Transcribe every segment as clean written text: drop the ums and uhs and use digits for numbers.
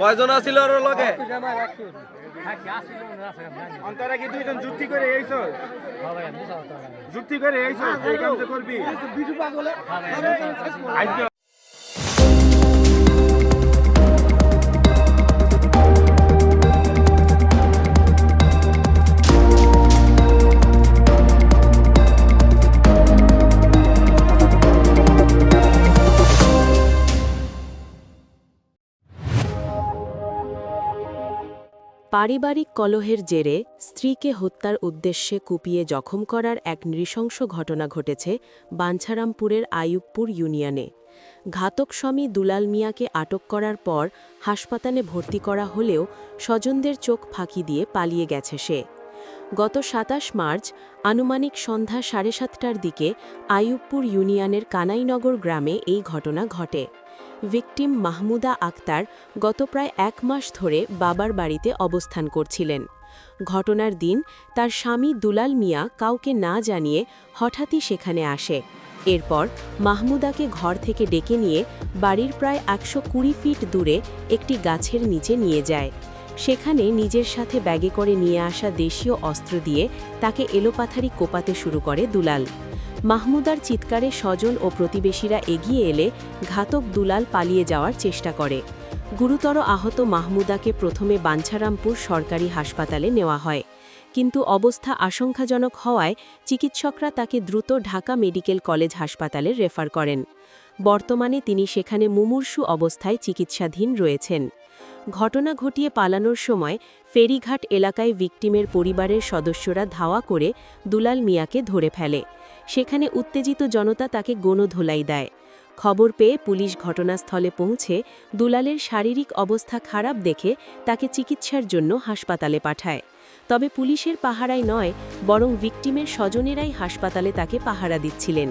কয়জন আছিল ওর লগে? অন্তরা কি দুইজন যুক্তি করে এইছো? যুক্তি করে এইছো এই কাম যে করবি বিটু পাগলে আইছো। পারিবারিক কলহের জেরে স্ত্রীকে হত্যার উদ্দেশ্যে কুপিয়ে জখম করার এক নৃশংস ঘটনা ঘটেছে বাঞ্ছারামপুরের আইয়ুবপুর ইউনিয়নে। ঘাতক স্বামী দুলাল মিয়াকে আটক করার পর হাসপাতালে ভর্তি করা হলেও স্বজনদের চোখ ফাঁকি দিয়ে পালিয়ে গেছে সে। গত ২৭ মার্চ আনুমানিক সন্ধ্যা ৭:৩০টার দিকে আইয়ুবপুর ইউনিয়নের কানাইনগর গ্রামে এই ঘটনা ঘটে। ভিকটিম মাহমুদা আক্তার গত প্রায় ১ মাস ধরে বাবার বাড়িতে অবস্থান করছিলেন। ঘটনার দিন তার স্বামী দুলাল মিয়া কাউকে না জানিয়ে হঠাৎই সেখানে আসে। এরপর মাহমুদাকে ঘর থেকে ডেকে নিয়ে বাড়ির প্রায় ১২০ ফিট দূরে একটি গাছের নিচে নিয়ে যায়। সেখানে নিজের সাথে ব্যাগে করে নিয়ে আসা দেশীয় অস্ত্র দিয়ে তাকে এলোপাথারি কোপাতে শুরু করে দুলাল। মাহমুদার চিৎকারে স্বজন ও প্রতিবেশীরা এগিয়ে এলে ঘাতক দুলাল পালিয়ে যাওয়ার চেষ্টা করে। গুরুতর আহত মাহমুদাকে প্রথমে বাঞ্ছারামপুর সরকারি হাসপাতালে নেওয়া হয়, কিন্তু অবস্থা আশঙ্কাজনক হওয়ায় চিকিৎসকরা তাকে দ্রুত ঢাকা মেডিকেল কলেজ হাসপাতালে রেফার করেন। বর্তমানে তিনি সেখানে মুমূর্ষু অবস্থায় চিকিৎসাধীন রয়েছেন। ঘটনা ঘটিয়ে পালানোর সময় ফেরিঘাট এলাকায় ভিকটিমের পরিবারের সদস্যরা ধাওয়া করে দুলাল মিয়াকে ধরে ফেলে। সেখানে উত্তেজিত জনতা তাকে গণধোলাই দেয়। খবর পেয়ে পুলিশ ঘটনাস্থলে পৌঁছে দুলালের শারীরিক অবস্থা খারাপ দেখে তাকে চিকিৎসার জন্য হাসপাতালে পাঠায়। তবে পুলিশের পাহারায় নয়, বরং ভিকটিমের স্বজনেরাই হাসপাতালে তাকে পাহারা দিচ্ছিলেন।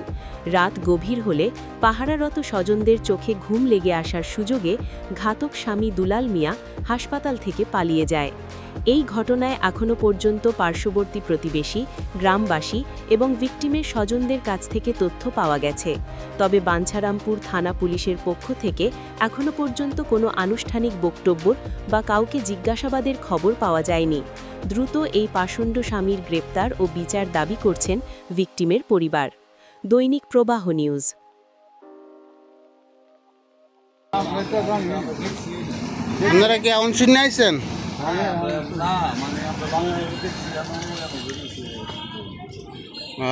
রাত গভীর হলে পাহারারত স্বজনদের চোখে ঘুম লেগে আসার সুযোগে ঘাতক স্বামী দুলাল মিয়া হাসপাতাল থেকে পালিয়ে যায়। এই ঘটনায় এখনও পর্যন্ত পার্শ্ববর্তী প্রতিবেশী, গ্রামবাসী এবং ভিকটিমের স্বজনদের কাছ থেকে তথ্য পাওয়া গেছে। তবে বাঞ্ছারামপুর থানা পুলিশের পক্ষ থেকে এখনও পর্যন্ত কোনো আনুষ্ঠানিক বক্তব্য বা কাউকে জিজ্ঞাসাবাদের খবর পাওয়া যায়নি। দ্রুত এই পাষণ্ড স্বামীর গ্রেপ্তার ও বিচার দাবি করছেন ভিকটিমের পরিবার। দৈনিক প্রবাহ নিউজ। আপনারা কি অনশন নিয়েছেন?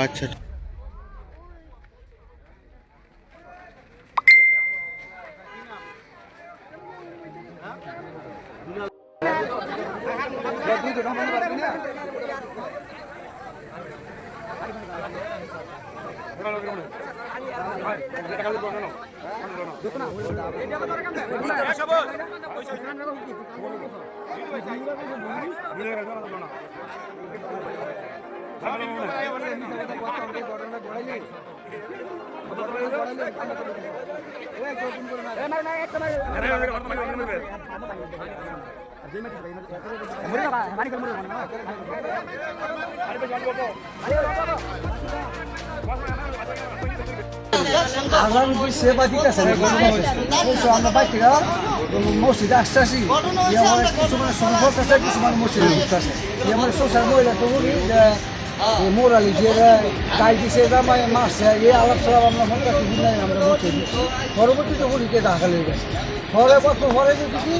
আচ্ছা, সেবা ঠিক আছে আমরা বাইক মসজিদে আসতে আসি কিছুমান শুরু করতেছে, কিছুমান মসজিদে ঢুকতেছে। আমার সোশ্যাল মহিলা তো বলি যে মোরালি যে গাই দিছে মারছে এই আলাপ সালাপ আমরা মনে রাখি নাই, আমরা বসে দিচ্ছি। পরবর্তীতে বলিকে ঢাকা লেগে গেছে। পরে বছর পরে দেখি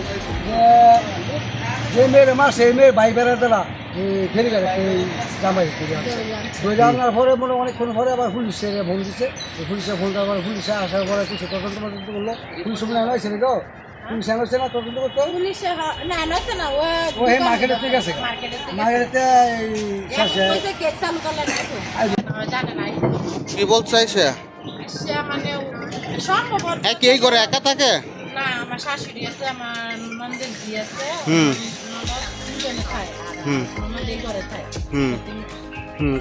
যে মেয়ের মারছে এই মেয়ের ভাই বেড়াতেরা ফেরি গেলে এই জামাই ধরে আনার পরে মনে অনেকক্ষণ পরে আবার পুলিশে ফোন দিচ্ছে। পুলিশের ফোনটা আবার পুলিশে আসার পরে কিছু তদন্ত করলো। পুলিশ মনে আনাইছে না তো, পুলিশ আনাচ্ছে না তদন্ত করতে, ও হে মার্কেটের থেকে আছে, মার্কেটে কি বলতে চাইছে? এই করে একা থাকে না, আমার শাশুড়ি আছে, আমার ননদের জি আছে।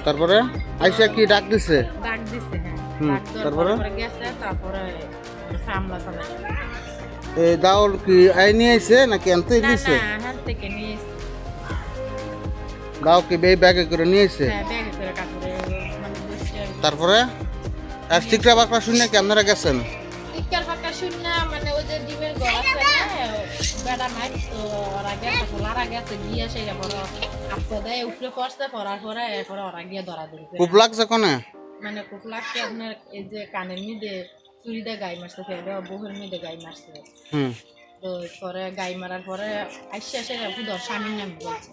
তারপরে আইসা কি ডাক দিছে? ডাক দিছে, হ্যাঁ। তারপরে গেছে, তারপরে সামলা চালাইছে। এই দাওল কি আই নিয়ে আইছে নাকি আনতে দিছে? না, হাত থেকে নিয়ে এসে দাও কি ব্যাগে করে নিয়ে আইছে? ব্যাগে করে কাপড়ে মানে বসে। তারপরে আর চিকরা বাকরা শুনে কি আপনারা গেছেন? চিৎকার ফাঁকা শুননা মানে ওই যে ডিমের ঘর আছে না বেড়া মাছ তো ওরা গেছে খোলার আগে আছে গিয়া সেই বড় আপকা দেয় উপরে পড়ছে পড়ার পরে এরপরে ওরা গিয়া ধরা ধরি খুব লাগছে কোনে মানে খুব লাগছে আপনার এই যে কানের মধ্যে চুরি দিয়ে গাই মারছে ফেলে বহুর মধ্যে গাই মারছে হুম তো পরে গাই মারার পরে আইসা সে বুধর স্বামীর নাম বলছে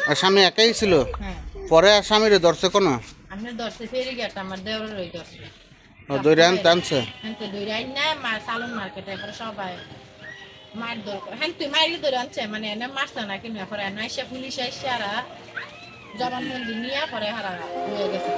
আর স্বামী একাই ছিল হ্যাঁ পরে আর স্বামীরে ধরছে কোনো আপনার ধরছে ফেরি গেট আমার দেওয়ার ওই ধরছে দৈরে আনছে হ্যাঁ তো দৌড়ে আইন না মা সালন মার্কেটে এরপরে সবাই মার দরকার হ্যাঁ তুই মাইরে ধরে আনছে মানে এনে মারছে না কিন্তু এরপরে এনে আইসা পুলিশ আইসা আর জবানবন্দি নিয়ে পরে হারা হয়ে গেছে